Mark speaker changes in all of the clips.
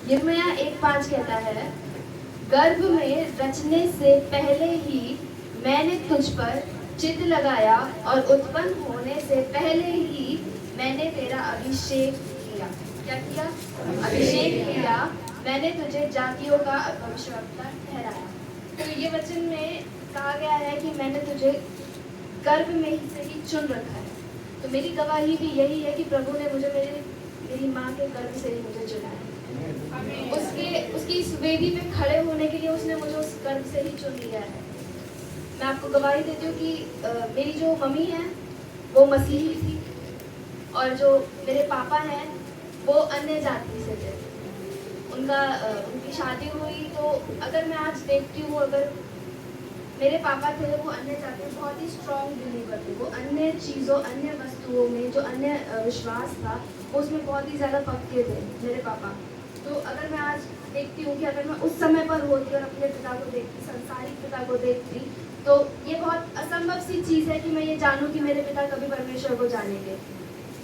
Speaker 1: यिर्मयाह 1:5 कहता है, गर्भ में रचने से पहले ही मैंने तुझ पर चित्त लगाया और उत्पन्न होने से पहले ही मैंने तेरा अभिषेक किया। क्या किया? अभिषेक किया। मैंने तुझे जातियों का भविष्यवक्ता ठहराया। तो ये वचन में कहा गया है कि मैंने तुझे गर्भ में ही से ही चुन रखा है। तो मेरी गवाही भी यही है कि प्रभु ने मुझे मेरी माँ के गर्भ से ही मुझे चुना है। उसकी इस वेदी पे खड़े होने के लिए उसने मुझे उस गर्भ से ही चुन लिया है। मैं आपको गवाही देती हूँ कि मेरी जो मम्मी है वो मसीही थी और जो मेरे पापा हैं वो अन्य जाति से थे। उनकी शादी हुई तो अगर मैं आज देखती हूँ, अगर मेरे पापा थे वो अन्य जाति में बहुत ही स्ट्रॉन्ग बिलीवर थे। वो अन्य चीज़ों, अन्य वस्तुओं में जो अन्य विश्वास था वो उसमें बहुत ही ज़्यादा पक्के थे मेरे पापा। तो अगर मैं आज देखती हूँ कि अगर मैं उस समय पर होती और अपने पिता को देखती, संसारिक पिता को देखती, तो ये बहुत असंभव सी चीज़ है कि मैं ये जानूँ कि मेरे पिता कभी परमेश्वर को जानेंगे।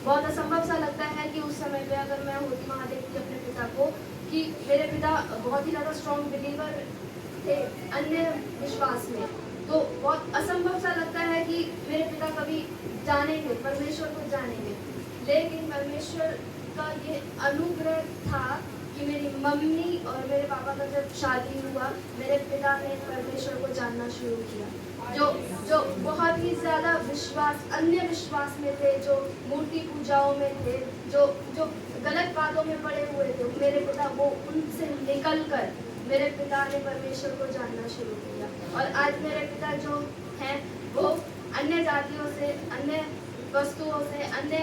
Speaker 1: बहुत असंभव सा लगता है कि उस समय पे अगर मैं होती वहाँ देखती अपने पिता को कि मेरे पिता बहुत ही ज़्यादा स्ट्रॉन्ग बिलीवर थे अन्य विश्वास में, तो बहुत असंभव सा लगता है कि मेरे पिता कभी जानेंगे, परमेश्वर को जानेंगे। लेकिन परमेश्वर का ये अनुग्रह था कि मेरी मम्मी और मेरे पापा का जब शादी हुआ, मेरे पिता ने परमेश्वर को जानना शुरू किया। जो बहुत ही ज़्यादा विश्वास, अन्य विश्वास में थे, जो मूर्ति पूजाओं में थे, जो गलत बातों में पड़े हुए थे, मेरे पिता वो उनसे निकल कर मेरे पिता ने परमेश्वर को जानना शुरू किया। और आज मेरे पिता जो हैं वो अन्य जातियों से, अन्य वस्तुओं से, अन्य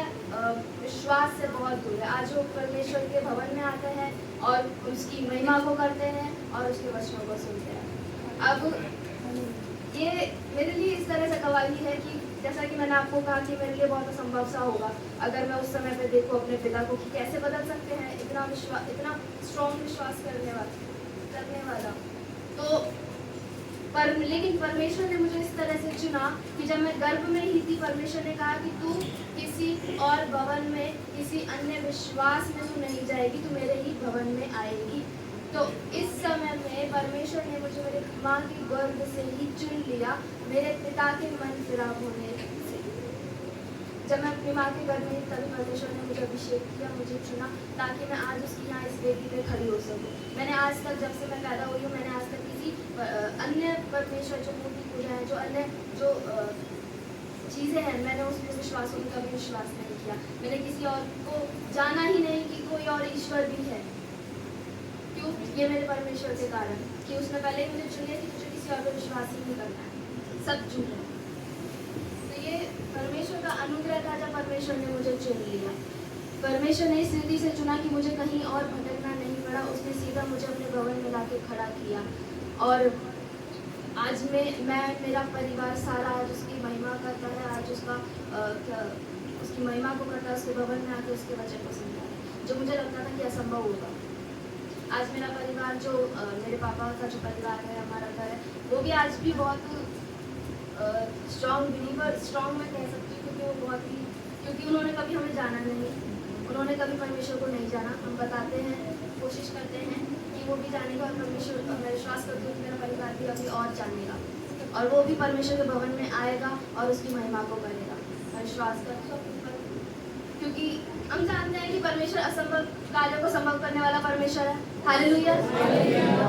Speaker 1: विश्वास से बहुत दूर है। आज वो परमेश्वर के भवन में आते हैं और उसकी महिमा को करते हैं और उसके वचनों को सुनते हैं। अब ये मेरे लिए इस तरह से गवाही है कि जैसा कि मैंने आपको कहा कि मेरे लिए बहुत असंभव सा होगा अगर मैं उस समय पे देखूँ अपने पिता को कि कैसे बदल सकते हैं इतना स्ट्रॉन्ग विश्वास करने वाला। तो लेकिन परमेश्वर ने मुझे इस तरह से चुना कि जब मैं गर्भ में ही थी, परमेश्वर ने कहा कि तू किसी और भवन में, किसी अन्य विश्वास में तू नहीं जाएगी, तू मेरे ही भवन में आएगी। तो इस समय में परमेश्वर ने मुझे मेरे माँ के गर्भ से ही चुन लिया, मेरे पिता के मन फिराव होने से। जब मैं अपनी माँ के गर्भ में, तभी परमेश्वर ने मुझे अभिषेक किया, मुझे चुना, ताकि मैं आज उसकी यहाँ इस वेदी पे खड़ी हो सकूँ। मैंने आज तक, जब से मैं पैदा हुई हूँ, मैंने आज तक किसी अन्य परमेश्वर, जो मूर्ति पूजा है, जो अन्य जो चीज़ें हैं, मैंने उसमें विश्वासों में कभी विश्वास नहीं किया। मैंने किसी और को जाना ही नहीं कि कोई और ईश्वर भी है। क्यों? ये मेरे परमेश्वर के कारण कि उसने पहले ही मुझे चुन लिया कि तुझे किसी और पर विश्वास ही नहीं करना है, सब झूठ है। तो ये परमेश्वर का अनुग्रह था जब परमेश्वर ने मुझे चुन लिया। परमेश्वर ने इस रीति से चुना कि मुझे कहीं और भटकना नहीं पड़ा। उसने सीधा मुझे अपने भवन में लाके खड़ा किया और आज मैं मेरा परिवार सारा आज उसकी महिमा करता है, आज उसकी महिमा को करता है, उसके भवन में आके उसके वचन को सुनता है, जो मुझे लगता था कि असंभव होगा। आज मेरा परिवार, जो मेरे पापा का जो परिवार है, हमारा घर है, वो भी आज भी बहुत स्ट्रॉन्ग बिलीवर, स्ट्रॉन्ग मैं कह सकती हूँ, क्योंकि उन्होंने कभी हमें जाना नहीं, उन्होंने कभी परमेश्वर को नहीं जाना। हम बताते हैं, कोशिश करते हैं कि वो भी जानेगा और परमेश्वर, मैं विश्वास करती हूँ कि मेरा परिवार भी अभी और जानेगा और वो भी परमेश्वर के भवन में आएगा और उसकी महिमा को करेगा। मैं विश्वास करती हूँ, क्योंकि हम जानते हैं कि परमेश्वर असंभव कार्यों को संभव करने वाला परमेश्वर है। Hallelujah,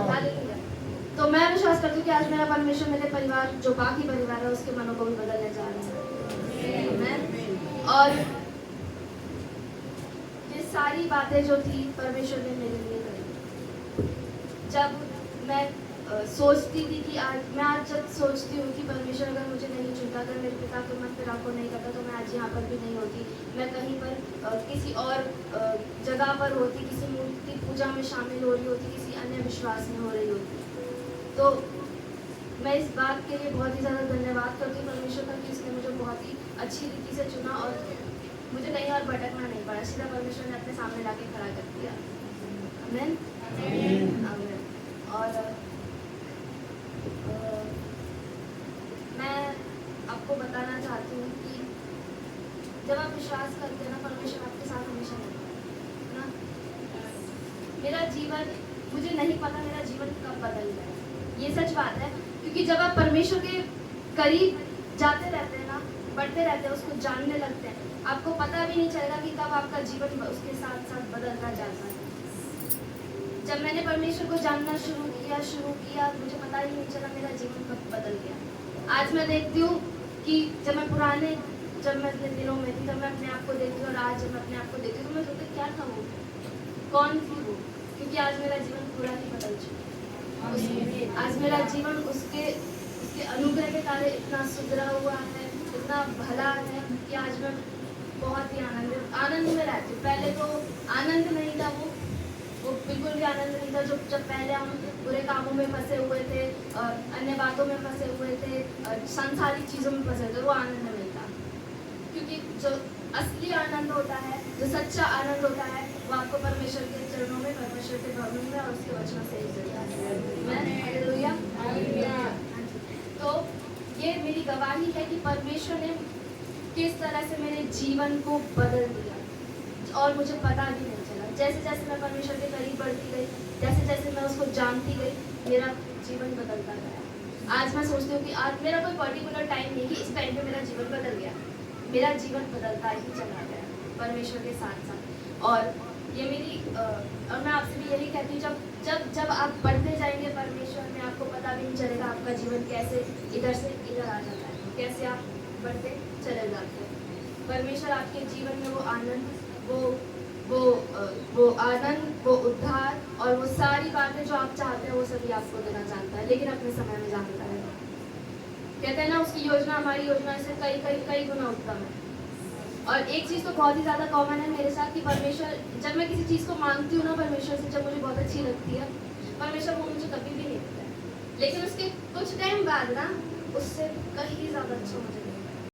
Speaker 1: hallelujah. तो मैं विश्वास करती हूँ कि आज मेरा परमेश्वर मेरे परिवार, जो बाकी परिवार है, उसके मनों को भी बदलने जा रहा है। और ये सारी बातें जो थी परमेश्वर ने मेरे लिए करी। जब मैं सोचती थी कि आज जब सोचती हूँ कि परमेश्वर अगर मुझे नहीं चुनता, अगर मेरे पिता के मन फिराव को नहीं करता, तो मैं आज यहाँ पर भी नहीं होती। मैं कहीं पर किसी और जगह पर होती, किसी मूर्ति पूजा में शामिल हो रही होती, किसी अन्य विश्वास में हो रही होती। तो मैं इस बात के लिए बहुत ही ज़्यादा धन्यवाद करती हूँ परमेश्वर का कि उसने मुझे बहुत ही अच्छी रीति से चुना और मुझे कहीं और भटकना नहीं पड़ा। सीधा परमेश्वर ने अपने सामने लाके खड़ा कर दिया। आमीन, आमीन। और मैं आपको बताना चाहती हूँ कि जब आप विश्वास करते हैं ना, परमेश्वर आपके साथ हमेशा रहता है ना। मेरा जीवन, मुझे नहीं पता मेरा जीवन कब बदल गया। ये सच बात है, क्योंकि जब आप परमेश्वर के करीब जाते रहते हैं ना, बढ़ते रहते हैं, उसको जानने लगते हैं, आपको पता भी नहीं चलेगा कि कब आपका जीवन उसके साथ साथ बदलता जाता है। जब मैंने परमेश्वर को जानना शुरू किया, मुझे पता ही नहीं चला मेरा जीवन कब बदल गया। आज मैं देखती हूँ कि जब मैं अपने दिनों में थी, जब मैं अपने आप को देखती हूँ, और आज जब मैं अपने आप को देखती हूँ, तो मैं सोचती क्या था वो, कौन थी वो, क्योंकि आज मेरा जीवन पूरा ही बदल चुका है। आज मेरा जीवन उसके अनुग्रह के कारण इतना सुधरा हुआ है, इतना भला है कि आज मैं बहुत ही आनंद में रहती हूँ। पहले तो आनंद नहीं था, वो बिल्कुल भी आनंद नहीं था। जब पहले हम बुरे कामों में फंसे हुए थे, अन्य बातों में फंसे हुए थे, सांसारिक चीज़ों में फंसे थे, वो आनंद नहीं था। क्योंकि जो असली आनंद होता है, जो सच्चा आनंद होता है, वो आपको परमेश्वर के चरणों में, परमेश्वर के भवन में और उसके वचनों से ही मिलता है। हालेलुया। तो ये मेरी गवाही है कि परमेश्वर ने किस तरह से मेरे जीवन को बदल दिया और मुझे पता भी नहीं चला। जैसे जैसे मैं परमेश्वर के करीब बढ़ती गई, जैसे जैसे मैं उसको जानती गई, मेरा जीवन बदलता गया। आज मैं सोचती हूँ कि आज मेरा कोई पर्टिकुलर टाइम नहीं कि इस टाइम पे मेरा जीवन बदल गया, मेरा जीवन बदलता ही चला गया परमेश्वर के साथ साथ। और ये मेरी और मैं आपसे भी यही कहती हूँ, जब आप बढ़ते जाएंगे परमेश्वर में, आपको पता भी नहीं चलेगा आपका जीवन कैसे इधर से इधर आ जाता है, कैसे आप बढ़ते चले जाते हैं। परमेश्वर आपके जीवन में वो आनंद, वो आनंद, वो उद्धार और वो सारी बातें जो आप चाहते हैं, वो सभी आपको देना चाहता है, लेकिन अपने समय में जानता है। कहते हैं ना, उसकी योजना हमारी योजना से कई गुना उत्तम है। और एक चीज़ तो बहुत ही ज़्यादा कॉमन है मेरे साथ कि परमेश्वर, जब मैं किसी चीज़ को मांगती हूँ ना परमेश्वर से, जब मुझे बहुत अच्छी लगती है, परमेश्वर वो मुझे कभी भी नहीं देता है, लेकिन उसके कुछ टाइम बाद ना उससे कहीं ज़्यादा अच्छा मुझे